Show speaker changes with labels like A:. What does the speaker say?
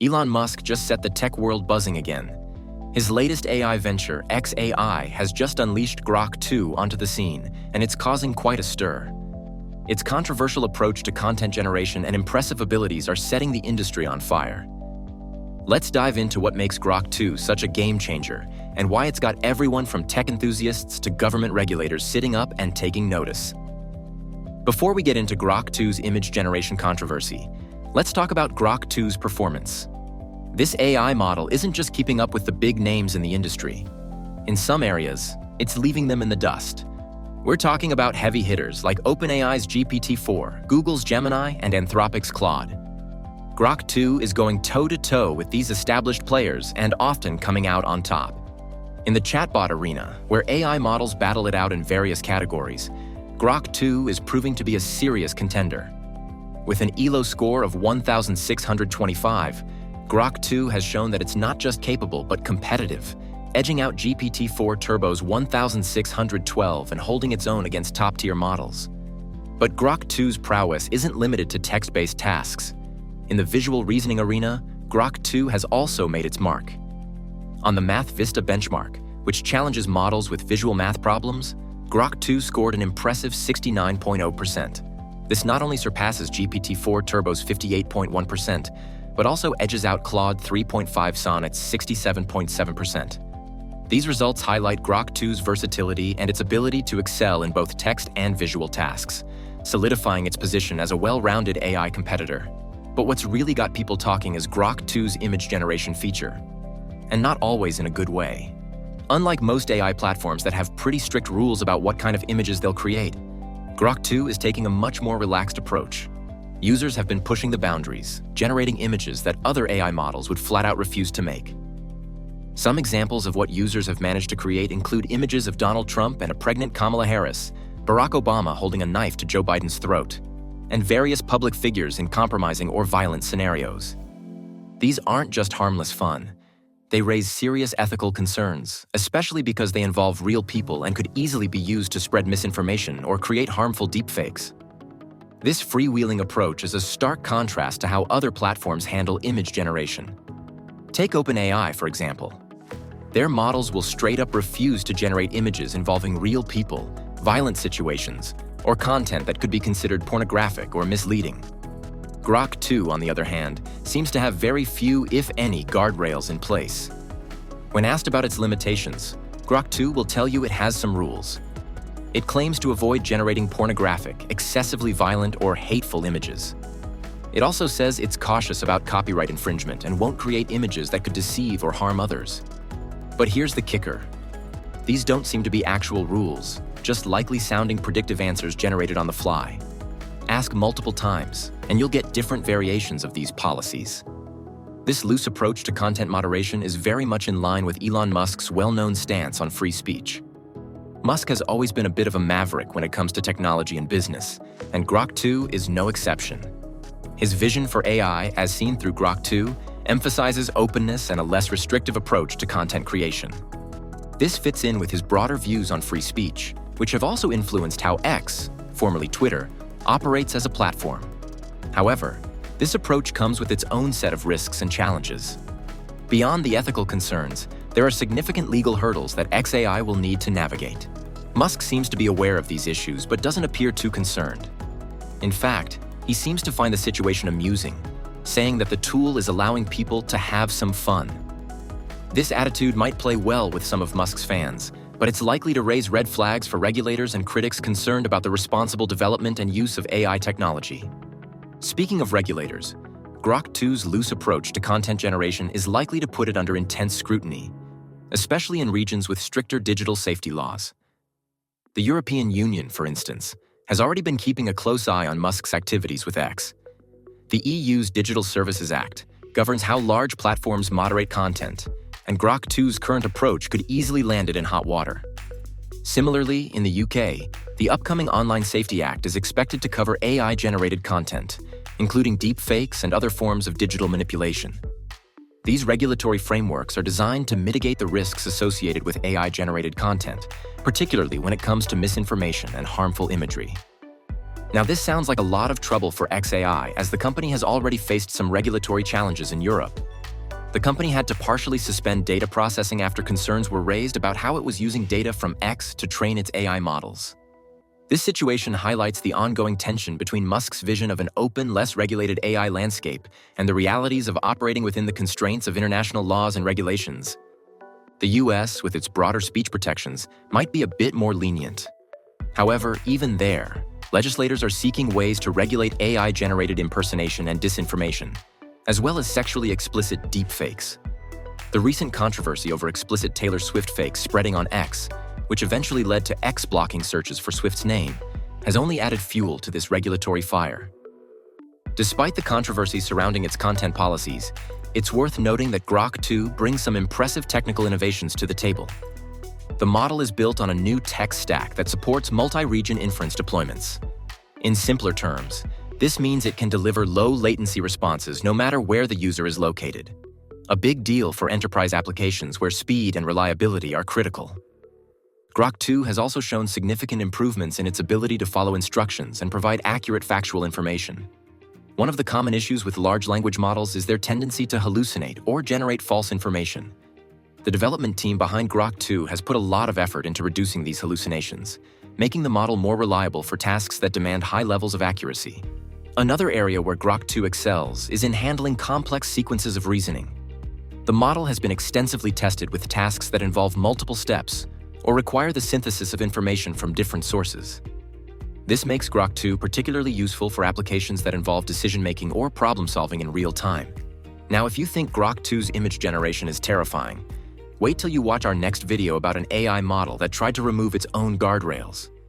A: Elon Musk just set the tech world buzzing again. His latest AI venture, X.ai, has just unleashed Grok 2 onto the scene, and it's causing quite a stir. Its controversial approach to content generation and impressive abilities are setting the industry on fire. Let's dive into what makes Grok 2 such a game changer, and why it's got everyone from tech enthusiasts to government regulators sitting up and taking notice. Before we get into Grok 2's image generation controversy, let's talk about Grok 2's performance. This AI model isn't just keeping up with the big names in the industry. In some areas, it's leaving them in the dust. We're talking about heavy hitters like OpenAI's GPT-4, Google's Gemini, and Anthropic's Claude. Grok 2 is going toe-to-toe with these established players and often coming out on top. In the chatbot arena, where AI models battle it out in various categories, Grok 2 is proving to be a serious contender. With an ELO score of 1,625, Grok 2 has shown that it's not just capable but competitive, edging out GPT-4 Turbo's 1,612 and holding its own against top-tier models. But Grok 2's prowess isn't limited to text-based tasks. In the visual reasoning arena, Grok 2 has also made its mark. On the Math Vista benchmark, which challenges models with visual math problems, Grok 2 scored an impressive 69.0%. This not only surpasses GPT-4 Turbo's 58.1%, but also edges out Claude 3.5 Sonnet's 67.7%. These results highlight Grok 2's versatility and its ability to excel in both text and visual tasks, solidifying its position as a well-rounded AI competitor. But what's really got people talking is Grok 2's image generation feature, and not always in a good way. Unlike most AI platforms that have pretty strict rules about what kind of images they'll create, Grok 2 is taking a much more relaxed approach. Users have been pushing the boundaries, generating images that other AI models would flat-out refuse to make. Some examples of what users have managed to create include images of Donald Trump and a pregnant Kamala Harris, Barack Obama holding a knife to Joe Biden's throat, and various public figures in compromising or violent scenarios. These aren't just harmless fun. They raise serious ethical concerns, especially because they involve real people and could easily be used to spread misinformation or create harmful deepfakes. This freewheeling approach is a stark contrast to how other platforms handle image generation. Take OpenAI, for example. Their models will straight up refuse to generate images involving real people, violent situations, or content that could be considered pornographic or misleading. Grok 2, on the other hand, seems to have very few, if any, guardrails in place. When asked about its limitations, Grok 2 will tell you it has some rules. It claims to avoid generating pornographic, excessively violent, or hateful images. It also says it's cautious about copyright infringement and won't create images that could deceive or harm others. But here's the kicker. These don't seem to be actual rules, just likely sounding predictive answers generated on the fly. Ask multiple times, and you'll get different variations of these policies. This loose approach to content moderation is very much in line with Elon Musk's well-known stance on free speech. Musk has always been a bit of a maverick when it comes to technology and business, and Grok 2 is no exception. His vision for AI, as seen through Grok 2, emphasizes openness and a less restrictive approach to content creation. This fits in with his broader views on free speech, which have also influenced how X, formerly Twitter, operates as a platform. However, this approach comes with its own set of risks and challenges. Beyond the ethical concerns, there are significant legal hurdles that X.ai will need to navigate. Musk seems to be aware of these issues but doesn't appear too concerned. In fact, he seems to find the situation amusing, saying that the tool is allowing people to have some fun. This attitude might play well with some of Musk's fans, but it's likely to raise red flags for regulators and critics concerned about the responsible development and use of AI technology. Speaking of regulators, Grok 2's loose approach to content generation is likely to put it under intense scrutiny, especially in regions with stricter digital safety laws. The European Union, for instance, has already been keeping a close eye on Musk's activities with X. The EU's Digital Services Act governs how large platforms moderate content, and Grok 2's current approach could easily land it in hot water. Similarly, in the UK, the upcoming Online Safety Act is expected to cover AI-generated content, including deepfakes and other forms of digital manipulation. These regulatory frameworks are designed to mitigate the risks associated with AI-generated content, particularly when it comes to misinformation and harmful imagery. Now, this sounds like a lot of trouble for X.ai, as the company has already faced some regulatory challenges in Europe. The company had to partially suspend data processing after concerns were raised about how it was using data from X to train its AI models. This situation highlights the ongoing tension between Musk's vision of an open, less regulated AI landscape and the realities of operating within the constraints of international laws and regulations. The US, with its broader speech protections, might be a bit more lenient. However, even there, legislators are seeking ways to regulate AI-generated impersonation and disinformation, as well as sexually explicit deepfakes. The recent controversy over explicit Taylor Swift fakes spreading on X, which eventually led to X blocking searches for Swift's name, has only added fuel to this regulatory fire. Despite the controversy surrounding its content policies, it's worth noting that Grok 2 brings some impressive technical innovations to the table. The model is built on a new tech stack that supports multi-region inference deployments. In simpler terms, this means it can deliver low-latency responses no matter where the user is located. A big deal for enterprise applications where speed and reliability are critical. Grok 2 has also shown significant improvements in its ability to follow instructions and provide accurate factual information. One of the common issues with large language models is their tendency to hallucinate or generate false information. The development team behind Grok 2 has put a lot of effort into reducing these hallucinations, making the model more reliable for tasks that demand high levels of accuracy. Another area where Grok 2 excels is in handling complex sequences of reasoning. The model has been extensively tested with tasks that involve multiple steps or require the synthesis of information from different sources. This makes Grok 2 particularly useful for applications that involve decision-making or problem-solving in real time. Now, if you think Grok 2's image generation is terrifying, wait till you watch our next video about an AI model that tried to remove its own guardrails.